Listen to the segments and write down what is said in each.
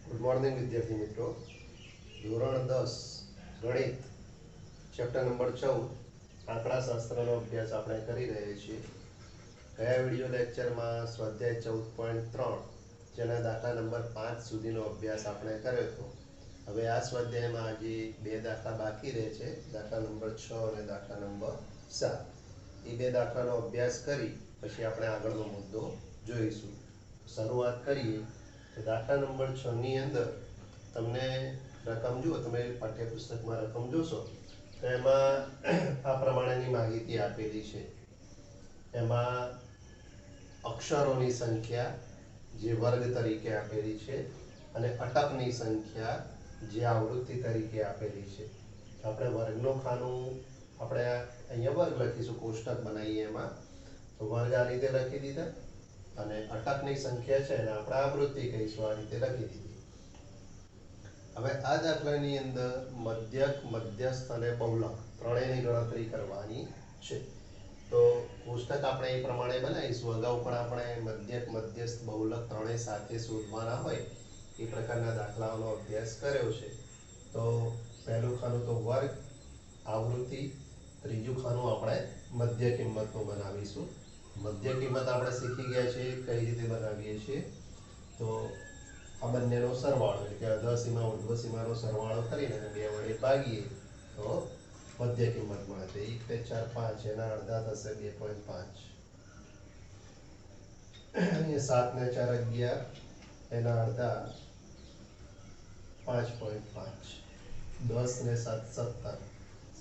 Good morning વિદ્યાર્થી મિત્રો. ધોરણ 10 ગણિત ચેપ્ટર નંબર 14 આંકડાશાસ્ત્રનો અભ્યાસ આપણે કરી રહ્યા છીએ. ગયા વિડિયો લેક્ચરમાં સ્વાધ્યાય 14.3 જેના દાખલા નંબર 5 સુધીનો અભ્યાસ આપણે કર્યો હતો. હવે આ સ્વાધ્યાયમાં હજી બે દાખલા બાકી રહે છે, દાખલા નંબર 6 અને દાખલા નંબર 7. એ બે દાખલાનો અભ્યાસ કરી પછી આપણે આગળનો મુદ્દો જોઈશું. શરૂઆત કરીએ તો દાખલા નંબર 6 ની અંદર તમને રકમ જુઓ, તમે પાઠ્યપુસ્તકમાં રકમ જોશો તો એમાં આ પ્રમાણેની માહિતી આપેલી છે. એમાં અક્ષરોની સંખ્યા જે વર્ગ તરીકે આપેલી છે અને અટકની સંખ્યા જે આવૃત્તિ તરીકે આપેલી છે. આપણે વર્ગનું ખાનું આપણે અહીંયા વર્ગ લખીશું, કોષ્ટક બનાવીએ એમાં તો વર્ગ આ રીતે લખી દીધા અને અટકની સંખ્યા છે એને આપણે આવૃત્તિ કહીશું, આ રીતે લખી દીધી. હવે આ દાખલાની અંદર મધ્યક, મધ્યસ્થ અને બહુલક ત્રણેયની ગણતરી કરવાની છે. તો કોષ્ટક આપણે એ પ્રમાણે બનાવીશું. અગાઉ પણ આપણે મધ્યક, મધ્યસ્થ, બહુલક ત્રણેય સાથે શોધવાના હોય એ પ્રકારના દાખલાઓનો અભ્યાસ કર્યો છે. તો પહેલું ખાનું તો વર્ગ, આવૃત્તિ, ત્રીજું ખાનું આપણે મધ્ય કિંમતનું બનાવીશું. મધ્ય કિંમત આપણે શીખી ગયા છે કઈ રીતે બનાવીએ છીએ. તો આ બંનેનો સરવાળો એટલે કે અધઃસીમા ઉર્ધ્વસીમાનો સરવાળો કરીને બે વડે ભાગીએ તો મધ્ય કિંમત મળે. તો 1 ને 4 5 એના અડધા થશે 2.5. અહીંયા 7 ને 4 11 એના અડધા 5.5. 10 ને 7 17,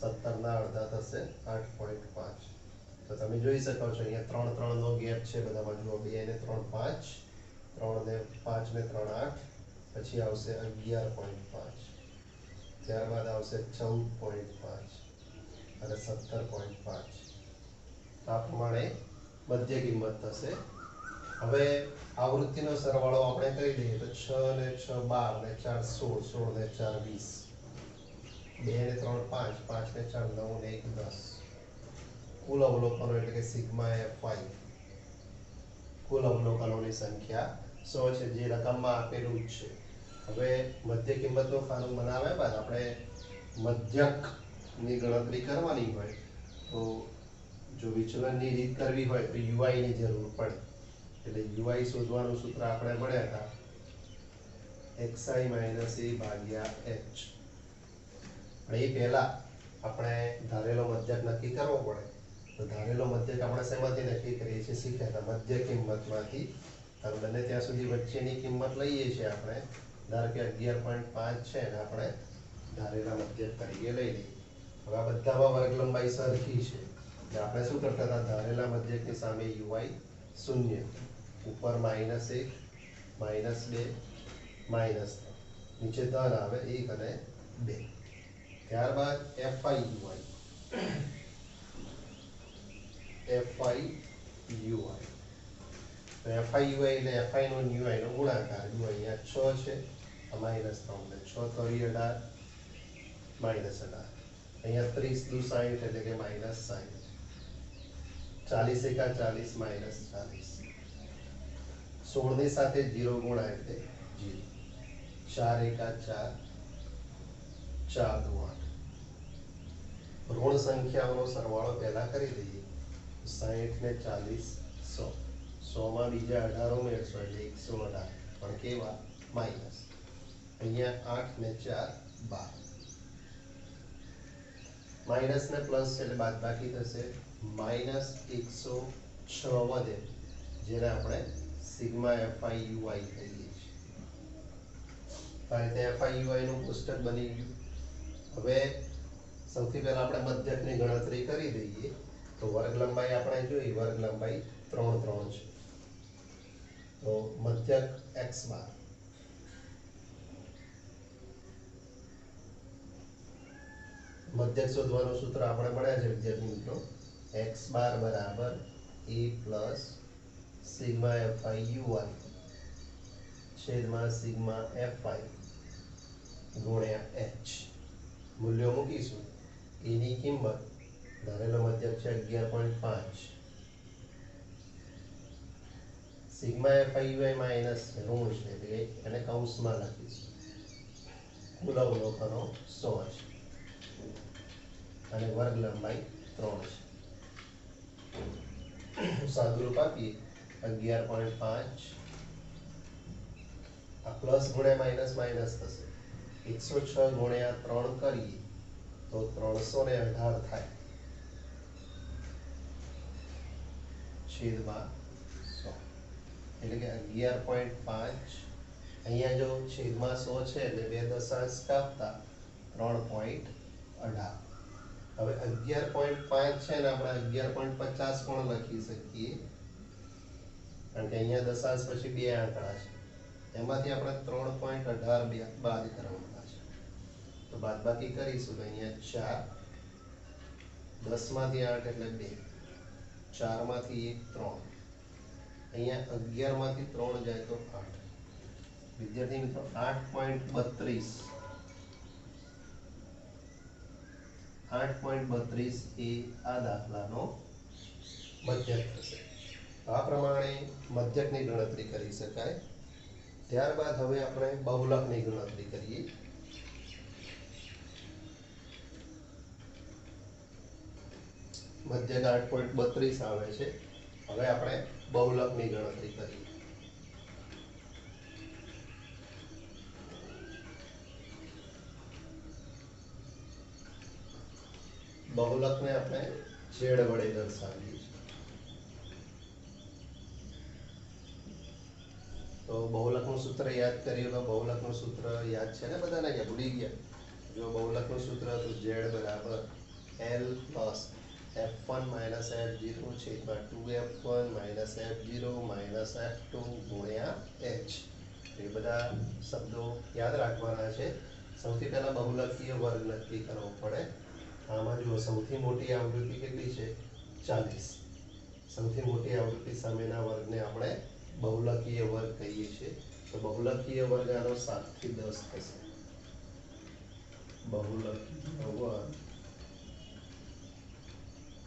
17 ના અડધા થશે 8.5. તો તમે જોઈ શકો છો અહીંયા 3 3 નો ગેપ છે બધામાં. જુઓ 2 ને 3 5, 3 ને 5 ને 3 8, પછી આવશે 11.5, ત્યારબાદ આવશે 14.5 અને 17.5. આ પ્રમાણે મધ્ય કિંમત થશે. હવે આવૃત્તિનો સરવાળો આપણે કરી દઈએ તો 6 ને 6 12 ને 4 16, 16 ને 4 20, 2 ને 3 5, 5 ને 4 9 ને 1 10. કુલ અવલોકનો એટલે કે સિગ્મા F5, કુલ અવલોકનોની સંખ્યા 100 છે, જે રકમમાં આપેલું જ છે. હવે મધ્ય કિંમતનું ખાનું બનાવ્યા બાદ આપણે મધ્યકની ગણતરી કરવાની હોય તો જો વિચલનની રીત કરવી હોય તો UI ની જરૂર પડે. એટલે UI શોધવાનું સૂત્ર આપણે મળ્યા હતા xi - a ભાગ્યા h. પણ એ પહેલા આપણે ધારેલો મધ્યક નક્કી કરવો પડે. તો ધારેલો મધ્યક આપણે શેમાંથી નક્કી કરીએ છીએ? શીખ્યા હતા મધ્ય કિંમતમાંથી. અને બંને ત્યાં સુધી વચ્ચેની કિંમત લઈએ છીએ આપણે. ધારો કે 11.5 છે અને આપણે ધારેલા મધ્યક તરીકે લઈ લઈએ. હવે આ બધામાં વર્ગ લંબાઈ સરખી છે એટલે આપણે શું કરતા હતા? ધારેલા મધ્યકની સામે UI 0, ઉપર -1, -2, -3, નીચે ધન આવે 1 અને 2. ત્યારબાદ FI UI, FI UI. તો FI UI એટલે FI નો UI નો ગુણાકાર. જો અહીંયા 6 છે, આ -3 ને 6 તરી 18, -18. અહીંયા 30 દુ 60 એટલે કે -60, 40 એકા 40, -40. 16 ની સાથે 0 ગુણા એટલે 0. 4 એકા 4, 4 દુ 8. ઋણ સંખ્યાઓનો સરવાળો પહેલા કરી દઈએ. 60 ને 40 100, 100 માં બીજા 18 ઉમેરશો એટલે 118, પણ કેવા? માઇનસ. અહીંયા 8 ને 4 12, માઇનસ ને પ્લસ એટલે બાદબાકી થશે. -106 વધે જેને આપણે સિગ્મા FI UI કહીએ છીએ. આ રીતે FI UI નું કોષ્ટક બની ગયું. હવે સૌથી પહેલા આપણે મધ્યકની ગણતરી કરી દઈએ. તો વર્ગ લંબાઈ આપણે જોઈ, વર્ગ લંબાઈ 3 3 છે. તો મધ્યક x બાર, મધ્યક શોધવાનું સૂત્ર આપણે મળ્યા છે વિદ્યાર્થી મિત્રો. x બાર બરાબર a plus sigma FI UI છેદમાં સિગ્મા FI ગુણ્યા h. મૂલ્યો મૂકીશું. a ની કિંમત ધારેલો મધ્યક છે 11.5, સિગ્મા FIUI માઇનસ ઋણ છે એટલે એને કૌંસમાં લખીશું. કુલ અવલોકનો 100 છે અને વર્ગ લંબાઈ 3 છે. સાદુરૂપ આપીએ 11.5 આ પ્લસ ગુણ્યા માઇનસ માઇનસ થશે. 106 ગુણ્યા 3 કરીએ તો 318 થાય છેદમાં 100 એટલે કે 11.5. અહીંયા જો છેદમાં 100 છે એટલે બે દશાંશ કાપતા 3.18. હવે 11.5 છે ને આપણે 11.50 પણ લખી શકીએ કારણ કે અહીંયા દશાંશ પછી બે આંકડા છે એમાંથી આપણે 3.18 બાદ કરવાના છે તો બાદબાકી કરીશું તો અહીંયા 4 10 માંથી 8 એટલે 2 4 માંથી 1 3 અહીંયા 11 માંથી 3 જાય તો 8. વિદ્યાર્થી મિત્રો 8.32 એ આ દાખલાનો મધ્યક થશે. આ પ્રમાણે મધ્યકની ગણતરી કરી શકાય. ત્યારબાદ હવે આપણે બહુલકની ગણતરી કરીએ. મધ્યક 8.32 આવે છે. હવે આપણે બહુલકની ગણતરી કરીએ. બહુલકને આપણે z વડે દર્શાવીએ છીએ. તો બહુલકનું સૂત્ર યાદ કરીએ તો બહુલકનું સૂત્ર યાદ છે ને બધાને કે ભૂલી ગયા? જો બહુલકનું સૂત્ર તો z બરાબર l plus f1 minus f0 છેદમાં 2f1 minus f0 minus f2 ગુણ્યા h. એ બધા શબ્દો યાદ રાખવાના છે. સૌથી પહેલા બહુલકીય વર્ગ નક્કી કરવો પડે. આમાં જુઓ સૌથી મોટી આવૃત્તિ કેટલી છે 40. સૌથી મોટી આવૃત્તિ સામેના વર્ગને આપણે બહુલકીય વર્ગ કહીએ છીએ. તો બહુલકીય વર્ગ આનો 7 થી 10 થશે. બહુલકીય વર્ગ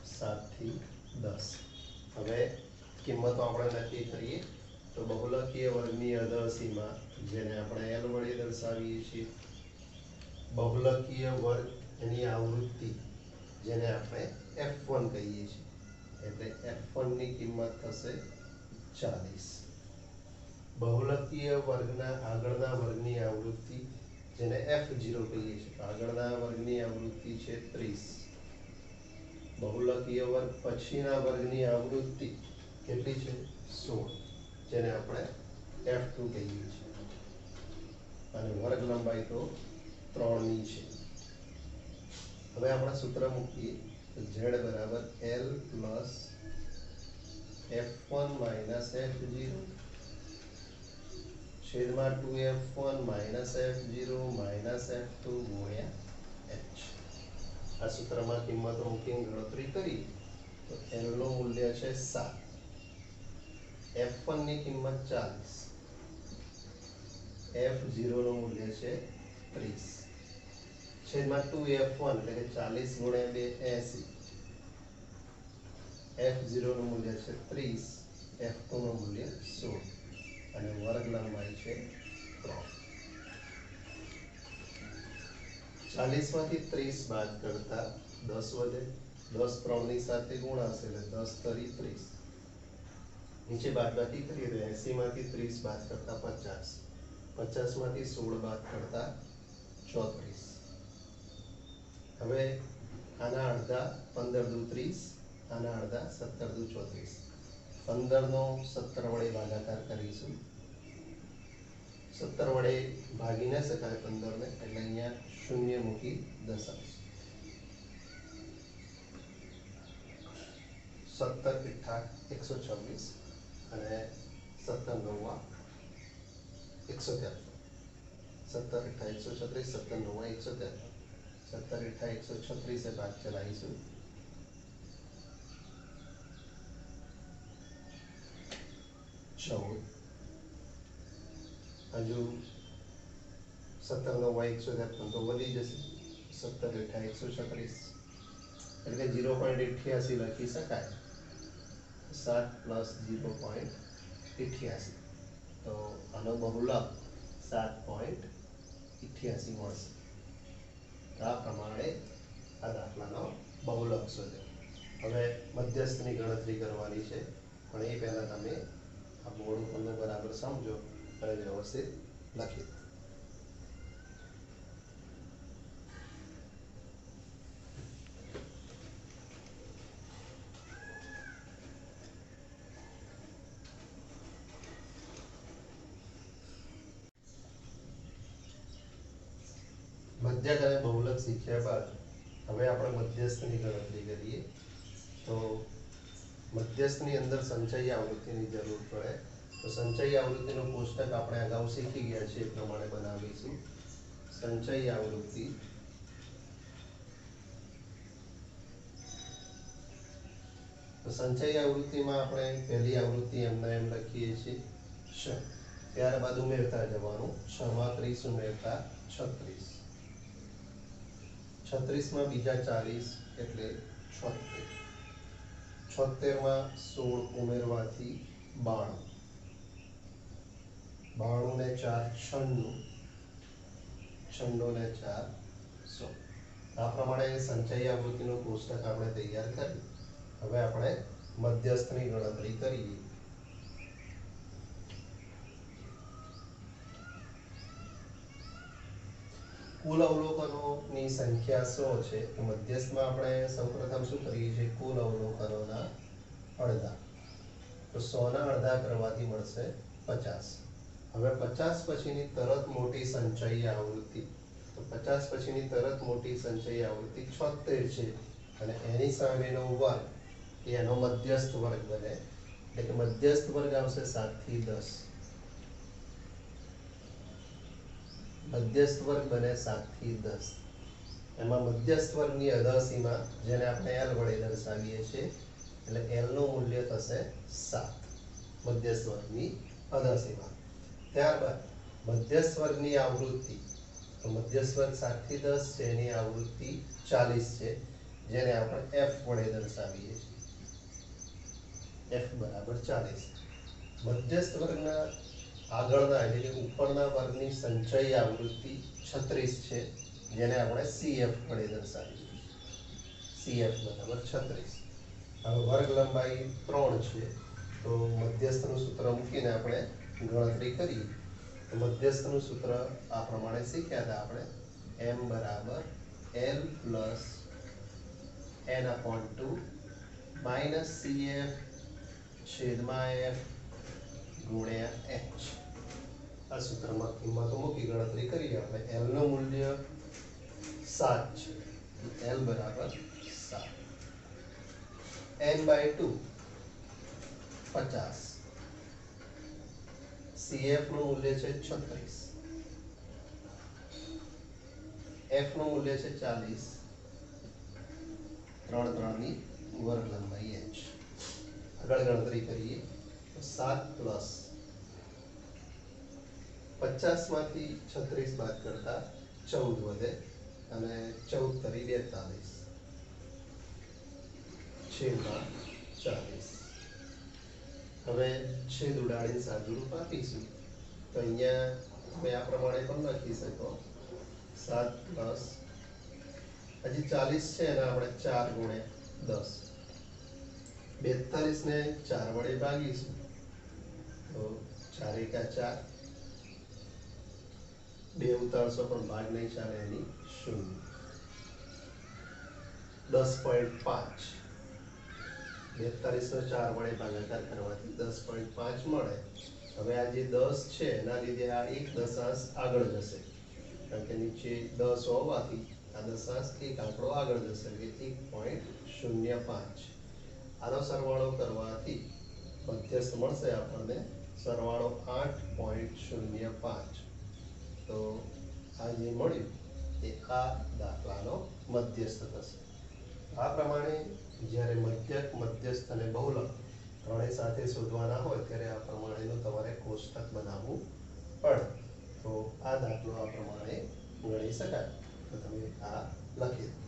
7 થી 10. હવે કિંમતો આપણે નક્કી કરીએ તો બહુલકીય વર્ગની અધર સીમા જેને આપણે l વડે દર્શાવીએ છીએ. બહુલકીય વર્ગ એની આવૃત્તિ જેને આપણે f1 કહીએ છીએ એટલે f1 ની કિંમત થશે 40. બહુલકીય વર્ગના આગળના વર્ગની આવૃત્તિ જેને f0 કહીએ છીએ આગળના વર્ગની આવૃત્તિ છે 30. બહુલકીય વર્ગ પછીના વર્ગની આવૃત્તિ કેટલી છે 16 જેને આપણે f2 કહીએ છીએ અને વર્ગ લંબાઈ તો 3 ની છે. હવે આપણે સૂત્ર મૂકીએ તો z બરાબર l plus f1 minus f0 છેદમાં 2f1 minus f0 minus f2 ગુણ્યા h. આ સૂત્રમાં કિંમતો મૂકીને ગણતરી કરી તો l નું મૂલ્ય છે 7, f1 ની કિંમત 40, f0 નું મૂલ્ય છે 30 છેદમાં 2f1 એટલે કે 40 ગુણ્યા 2 80, f0 નું મૂલ્ય છે 30, f2 નું મૂલ્ય 16 અને વર્ગ લંબાઈ છે 3. 40 માંથી 30 બાદ કરતા 10 વધે, 10 3 ની સાથે ગુણાશે એટલે 10 તરી 30. નીચે બાદબાકી કરીએ તો 80 માંથી 30 બાદ કરતા 50, 50 માંથી 16 બાદ કરતા 34. હવે આના અડધા 15 દુ 30, આના અડધા 17 દુ 34. 15 નો 17 વડે ભાગાકાર કરીશું. 17 વડે ભાગી ન શકાય 15 ને એટલે અહીંયા શૂન્ય મૂકી દશાંશ. 17 × 126 અને 17 × 9 173. 17 × 136, 17 × 9 173. 17 × 136 से बात चलाईશું. 14 हजू 17 નો y 153 તો વધી જશે. 17 × 136 એટલે 0.88 લખી શકાય. 7 + 0.88 88 તો આનો બહુલક 7.88 મળશે તો આ પ્રમાણે આ દાખલાનો બહુલક શોધ્યો હવે મધ્યસ્થની ગણતરી કરવાની છે પણ એ પહેલા તમે આ બોર્ડ ઉપરનું બરાબર સમજો અને વ્યવસ્થિત લખી દો મધ્યક અને બહુલક શીખ્યા બાદ હવે આપણે મધ્યસ્થની ગણતરી કરીએ તો મધ્યસ્થની અંદર સંચયી આવૃત્તિની જરૂર પડે તો સંચયી આવૃત્તિનું કોષ્ટક આપણે અગાઉ શીખી ગયા છીએ એ પ્રમાણે બનાવીશું સંચયી આવૃત્તિ તો સંચયી આવૃત્તિમાં આપણે પહેલી આવૃત્તિ એમના એમ લખીએ છીએ શ ત્યારબાદ ઉમેરતા જવાનું 6 માં 30 ઉમેરતા 36 36 માં બીજા 40 એટલે 76 76 માં 16 ઉમેરવાથી 92 92 ને 4 96 96 ને 4 100 આ પ્રમાણે સંચયી આવૃત્તિનું કોષ્ટક આપણે તૈયાર કર્યું હવે આપણે મધ્યસ્થની ગણતરી કરીએ કુલ અવલોકનોની સંખ્યા 100 છે તો મધ્યસ્થમાં આપણે સૌપ્રથમ શું કરીએ છીએ કુલ અવલોકનોના અડધા તો 100 ના અડધા કરવાથી મળશે 50 હવે 50 પછીની તરત મોટી સંચયી આવૃત્તિ તો 50 પછીની તરત મોટી સંચયી આવૃત્તિ 76 છે અને એની સામેનો વર્ગ એ એનો મધ્યસ્થ વર્ગ બને એટલે કે મધ્યસ્થ વર્ગ આવશે 7 થી 10 મધ્યસ્થ વર્ગ બને 7 થી 10 એમાં મધ્યસ્થ વર્ગની અધઃસીમા જેને આપણે L વડે દર્શાવીએ છીએ એટલે L નું મૂલ્ય થશે 7 મધ્યસ્થ વર્ગની અધઃસીમા ત્યારબાદ મધ્યસ્થ વર્ગની આવૃત્તિ તો મધ્યસ્થ વર્ગ 7 થી 10 છે એની આવૃત્તિ 40 છે જેને આપણે F વડે દર્શાવીએ છીએ F બરાબર 40 મધ્યસ્થ વર્ગના આગળના એટલે કે ઉપરના વર્ગની સંચયી આવૃત્તિ 36 છે જેને આપણે CF વડે દર્શાવીએ CF બરાબર 36 હવે વર્ગ લંબાઈ 3 છે તો મધ્યસ્થનું સૂત્ર મૂકીને આપણે ગણતરી કરીએ તો મધ્યસ્થનું સૂત્ર આ પ્રમાણે શીખ્યા હતા આપણે M બરાબર L plus n/2 minus CF છેદમાં F ગુણ્યા H આ સૂત્રમાં કિંમતો મૂકી ગણતરી કરીએ આપણે L નું મૂલ્ય 7 છે L બરાબર 7 n/2 50 CF નું મૂલ્ય છે 36 F નું મૂલ્ય છે 40 3 ની વર્ગ લંબાઈ H આગળ ગણતરી કરીએ તો 7 પ્લસ 50 માંથી 36 બાદ કરતા 14 વધે અને 14 તરી 42 છેદમાં 40 હવે છેદ ઉડાડીને સાદુરૂપ આપીશું તો અહીંયા તમે આ પ્રમાણે પણ લખી શકો 7 પ્લસ હજી 40 છે અને આપણે 4 ગુણ્યા 10 42 ને 4 વડે ભાગીશું તો 4 એકા 4 2 ઉતારશો પણ ભાગ નહીં ચાલે એની 0 10.5 42 નો 4 વડે ભાગાકાર કરવાથી 10.5 મળે હવે આ જે 10 છે એના લીધે આ એક દશાંશ આગળ જશે કારણ કે નીચે 10 હોવાથી આ દશાંશ એક આંકડો આગળ જશે એટલે 1.05 આનો સરવાળો કરવાથી મધ્યસ્થ મળશે આપણને સરવાળો 8.05 તો આ જે મળ્યું એ આ દાખલાનો મધ્યસ્થ થશે આ પ્રમાણે જ્યારે મધ્યક મધ્યસ્થ અને બહુલક ત્રણેય સાથે શોધવાના હોય ત્યારે આ પ્રમાણેનું તમારે કોષ્ટક બનાવવું પડે તો આ દાખલો આ પ્રમાણે ગણી શકાય તો તમે આ લખી દો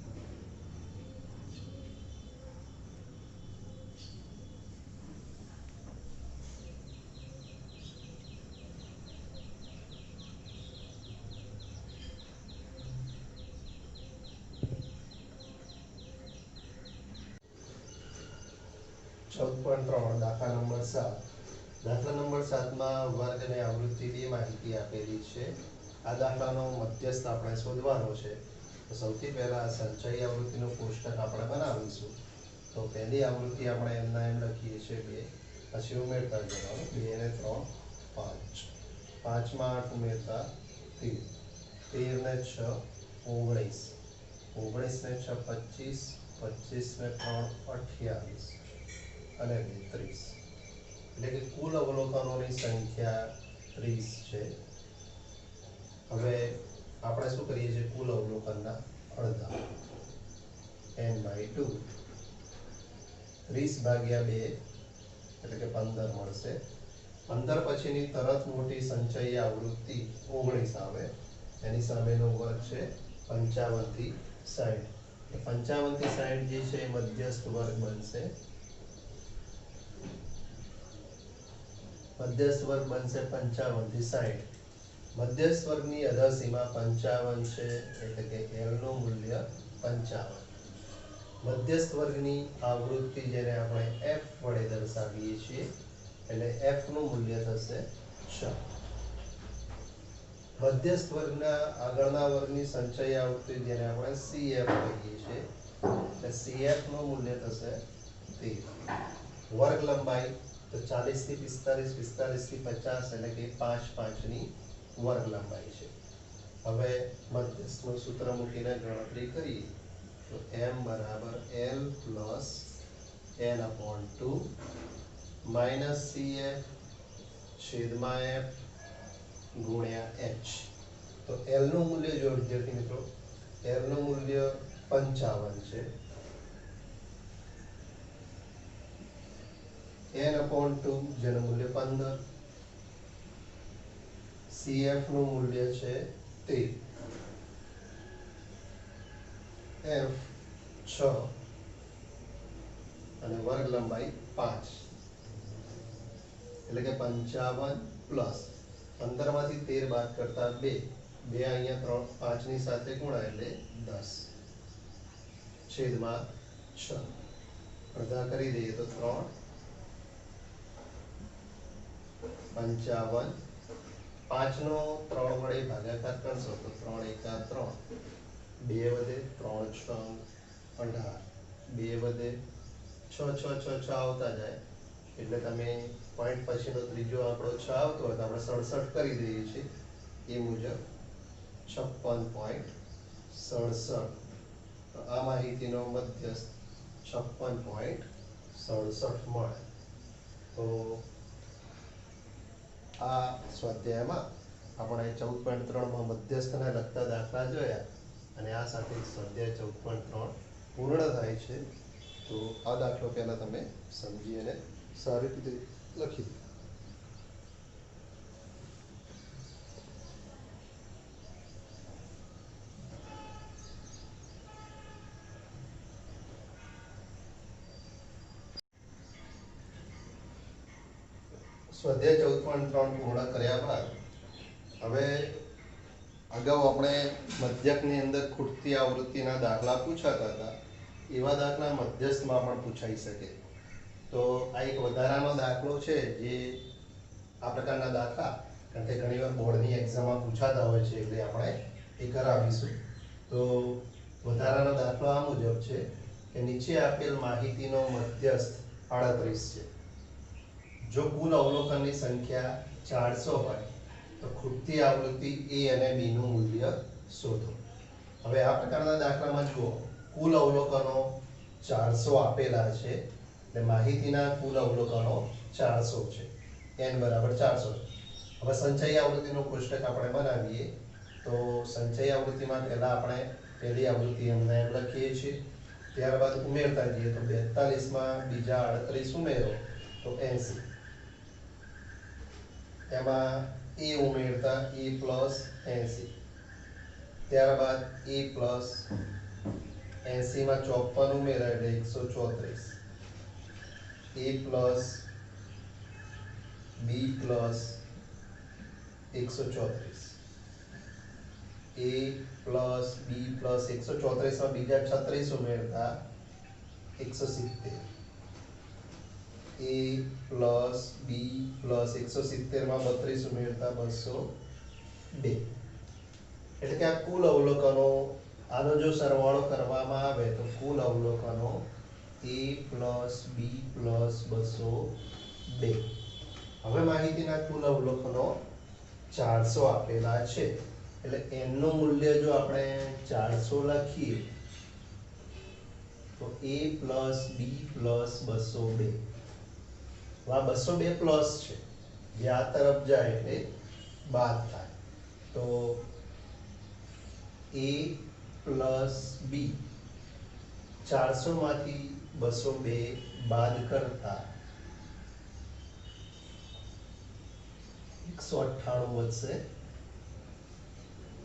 14.3 દાખલા નંબર 7. દાખલા નંબર 7 માં વર્ગ અને આવૃત્તિ બે માહિતી આપેલી છે. આ દાખલાનો મધ્યસ્થ આપણે શોધવાનો છે. તો સૌથી પહેલા સંચય આવૃત્તિનું કોષ્ટક આપણે બનાવીશું. તો પહેલી આવૃત્તિ આપણે એમના એમ લખીએ છીએ 2, પછી ઉમેરતા જવાનું 2 ને 3 5, 5 માં 8 ઉમેરતા 13, 13 ને 6 19, 19 ને 6 25, 25 ને 3 28 અને 30, એટલે કે કુલ અવલોકનોની સંખ્યા 30 છે. હવે આપણે શું કરીએ છીએ, કુલ અવલોકનના અડધા n/2, 30 ભાગ્યા 2 એટલે કે 15 મળશે. 15 પછીની તરત મોટી સંચય આવૃત્તિ 19 આવે, એની સામેનો વર્ગ છે 55 થી 60. 55 થી 60 જે છે એ મધ્યસ્થ વર્ગ બનશે. મધ્યસ્થ વર્ગ બનશે 55 થી 60. મધ્યસ્થ વર્ગની અધસીમા 55 છે, એટલે કે L નું મૂલ્ય 55. મધ્યસ્થ વર્ગની આવૃત્તિ જેને આપણે f વડે દર્શાવીએ છીએ, એટલે f નું મૂલ્ય થશે 6. મધ્યસ્થ વર્ગના આગળના વર્ગની સંચય આવૃત્તિ જેને આપણે CF કહીએ છીએ, એટલે CF નું મૂલ્ય થશે 13. વર્ગ લંબાઈ તો 40 થી 45, 45 થી 50, એટલે કે 5 5 ની વર્ગ લંબાઈ છે. હવે મધ્યસ્થનું સૂત્ર મૂકીને ગણતરી કરીએ તો m બરાબર L plus n/2 minus CF છેદમાં f ગુણ્યા h. તો L નું મૂલ્ય જો વિદ્યાર્થી મિત્રો, L નું મૂલ્ય 55 છે, n/2 જેનું મૂલ્ય 15, CF નું મૂલ્ય છે 13, f 6 અને વર્ગ લંબાઈ 5, એટલે કે 55 પ્લસ 15 માંથી 13 બાદ કરતા 2, 2 અહીંયા 3 5 ની સાથે ગુણાય એટલે 10 છેદમાં 6. અડધા કરી દઈએ તો 3, 55, 5 નો 3 વડે ભાગાકાર કરશો તો 3 × 3, 2 વધે 3 6 18, 2 વધે 6 6 6 6 આવતા જાય, એટલે તમે પોઈન્ટ પછીનો ત્રીજો આંકડો 6 આવતો હોય તો આપણે 67 કરી દઈએ છીએ. એ મુજબ 56.67. તો આ માહિતીનો મધ્યસ્થ 56.67 મળે. તો આ સ્વાધ્યાયમાં આપણે 14.3 માં મધ્યસ્થને લગતા દાખલા જોયા, અને આ સાથે સ્વાધ્યાય 14.3 પૂર્ણ થાય છે. તો આ દાખલો પહેલા તમે સમજી અને સારી રીતે લખી દો. સ્વાધ્યાય 14.3 પૂર્ણ કર્યા બાદ હવે અગાઉ આપણે મધ્યકની અંદર ખૂટતી આવૃત્તિના દાખલા પૂછાતા હતા, એવા દાખલા મધ્યસ્થમાં પણ પૂછાઈ શકે. તો આ એક વધારાનો દાખલો છે, જે આ પ્રકારના દાખલા કારણ કે ઘણીવાર બોર્ડની એક્ઝામમાં પૂછાતા હોય છે, એટલે આપણે એ કરાવીશું. તો વધારાનો દાખલો આ મુજબ છે કે નીચે આપેલ માહિતીનો મધ્યસ્થ 38 છે. જો કુલ અવલોકનની સંખ્યા 400 હોય તો ખૂટતી આવૃત્તિ A અને B નું મૂલ્ય શોધો. હવે આ પ્રકારના દાખલામાં જુઓ, કુલ અવલોકનો 400 આપેલા છે, એટલે માહિતીના કુલ અવલોકનો 400 છે, n બરાબર 400 છે. હવે સંચય આવૃત્તિનું કોષ્ટક આપણે બનાવીએ. તો સંચય આવૃત્તિમાં પહેલા આપણે પહેલી આવૃત્તિ એમને એમ લખીએ છીએ, ત્યારબાદ ઉમેરતા જઈએ તો 42 માં બીજા 38 ઉમેરો તો 80, એમાં a ઉમેરતા a પ્લસ 80, ત્યારબાદ a પ્લસ 80 માં 54 ઉમેરાય એટલે 134, a plus b plus 134, a plus b plus 134 માં બીજા 36 ઉમેરતા 170, a પ્લસ બી પ્લસ 170 માં 32 ઉમેરતા 202 એટલે કે આ કુલ અવલોકનો આનો જો સરવાળો કરવામાં આવે તો કુલ અવલોકનો a પ્લસ બી પ્લસ 202 હવે માહિતીના કુલ અવલોકનો 400 આપેલા છે એટલે n નું મૂલ્ય જો આપણે 400 લખીએ તો a પ્લસ બી પ્લસ 202 આ 202 પ્લસ છે જે આ તરફ જાય એટલે બાદ થાય તો a પ્લસ બી 400 માંથી 202 બાદ કરતા 198 વધશે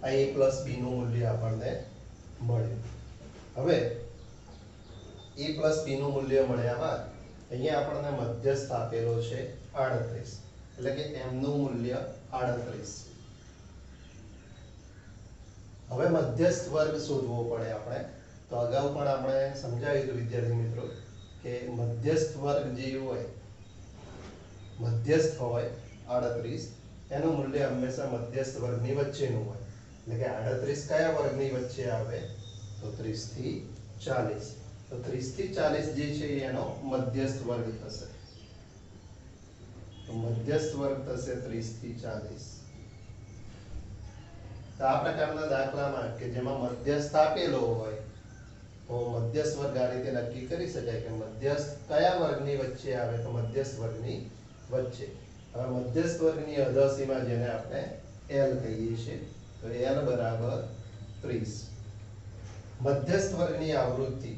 આ a પ્લસ બી નું મૂલ્ય આપણને મળ્યું હવે a પ્લસ બી નું મૂલ્ય મળ્યા બાદ અહીંયા આપણને મધ્યસ્થ આપેલો છે 38 એટલે કે m નું મૂલ્ય 38 હવે મધ્યસ્થ વર્ગ શોધવો પડે આપણે તો અગાઉ પણ આપણે સમજાવ્યું વિદ્યાર્થી મિત્રો કે મધ્યસ્થ વર્ગ જે હોય મધ્યસ્થ હોય 38 એનું મૂલ્ય હંમેશા મધ્યસ્થ વર્ગની વચ્ચેનું હોય એટલે કે 38 કયા વર્ગની વચ્ચે આવે તો 30 થી 40 તો 30 થી 40 જે છે એનો મધ્યસ્થ વર્ગ થશે તો મધ્યસ્થ વર્ગ થશે 30 થી 40 તો આ પ્રકારના દાખલામાં કે જેમાં મધ્યસ્થ આપેલો હોય તો મધ્યસ્થ વર્ગ આ રીતે નક્કી કરી શકાય કે મધ્યસ્થ કયા વર્ગની વચ્ચે આવે તો મધ્યસ્થ વર્ગની વચ્ચે હવે મધ્યસ્થ વર્ગની અધસીમા જેને આપણે L કહીએ છીએ તો L બરાબર 30 મધ્યસ્થ વર્ગની આવૃત્તિ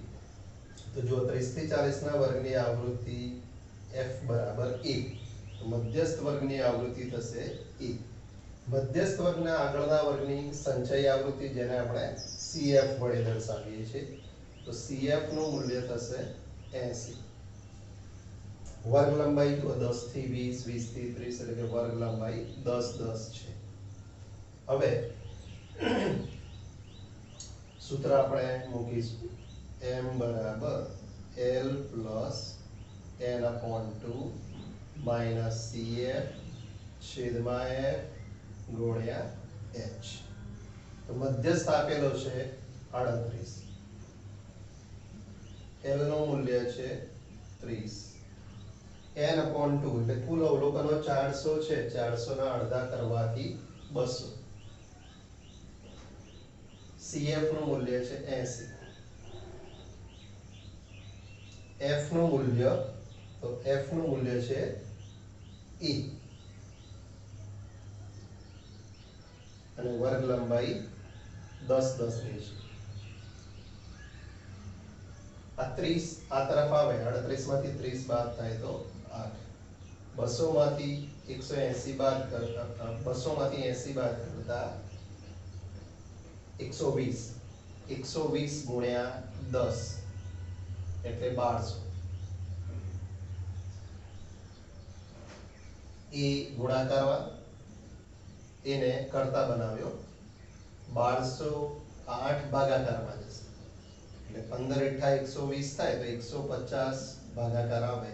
તો જો 30 થી 40 ના વર્ગની આવૃત્તિ f બરાબર 1 તો મધ્યસ્થ વર્ગની આવૃત્તિ થશે 1 મધ્યસ્થ વર્ગના આગળના વર્ગની સંચય આવૃત્તિ જેને આપણે CF વડે દર્શાવીએ છીએ તો CF નું મૂલ્ય થશે 80 વર્ગ લંબાઈ તો 10 થી 20 20 થી 30 એટલે કે વર્ગ લંબાઈ 10 10 છે હવે સૂત્ર આપણે મૂકીશું m બરાબર L plus n/2 minus CF છેદમાં f ગુણ્યા h તો મધ્યસ્થ આપેલો છે 38 L નું મૂલ્ય છે 30 n/2 એટલે કુલ અવલોકનો 400 છે 400 ના અડધા કરવાથી 200 CF નું મૂલ્ય છે 80 f નું મૂલ્ય તો f નું મૂલ્ય છે e અને વર્ગ લંબાઈ 10 10 ની છે આ 30 આ તરફ આવે 38 માંથી 30 બાદ થાય તો 8 200 માંથી 180 બાદ કરતા 200 માંથી 80 બાદ કરતા 120 120 ગુણ્યા 10 એટલે 1200 એ ગુણાકાર એને કરતા બનાવ્યો 1200 8 ભાગાકારમાં જશે એટલે 15 × 120 થાય તો 150 ભાગાકાર આવે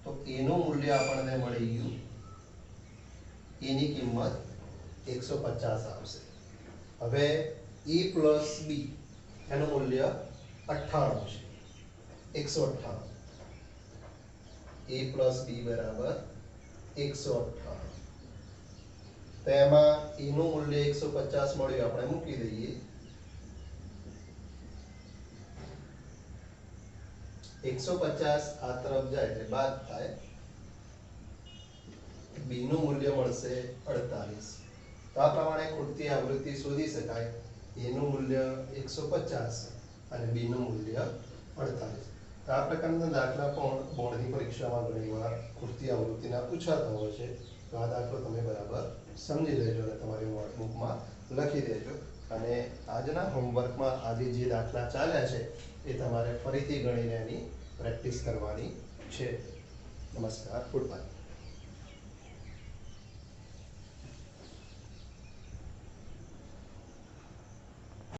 તો એનું મૂલ્ય આપણને મળી ગયું એની કિંમત 150 આવશે હવે a પ્લસ b એનું મૂલ્ય 98 છે 198 a પ્લસ b બરાબર 198 તો એમાં એનું મૂલ્ય 150 મળ્યું આપણે મૂકી દઈએ 150 આ તરફ જાય એટલે બાદ થાય b નું મૂલ્ય મળશે 48 તો આ પ્રમાણે ખૂટતી આવૃત્તિ શોધી શકાય a નું મૂલ્ય 150 અને b નું મૂલ્ય 48 તો આ પ્રકારના દાખલા પણ બોર્ડની પરીક્ષામાં ઘણીવાર ખૂટતી આવૃત્તિના પૂછાતા હોય છે તો આ દાખલો તમે બરાબર સમજી લેજો અને તમારી નોટબુકમાં લખી દેજો અને આજના હોમવર્કમાં આજે જે દાખલા ચાલ્યા છે એ તમારે ફરીથી ગણીને એની પ્રેક્ટિસ કરવાની છે. નમસ્કાર. Good bye.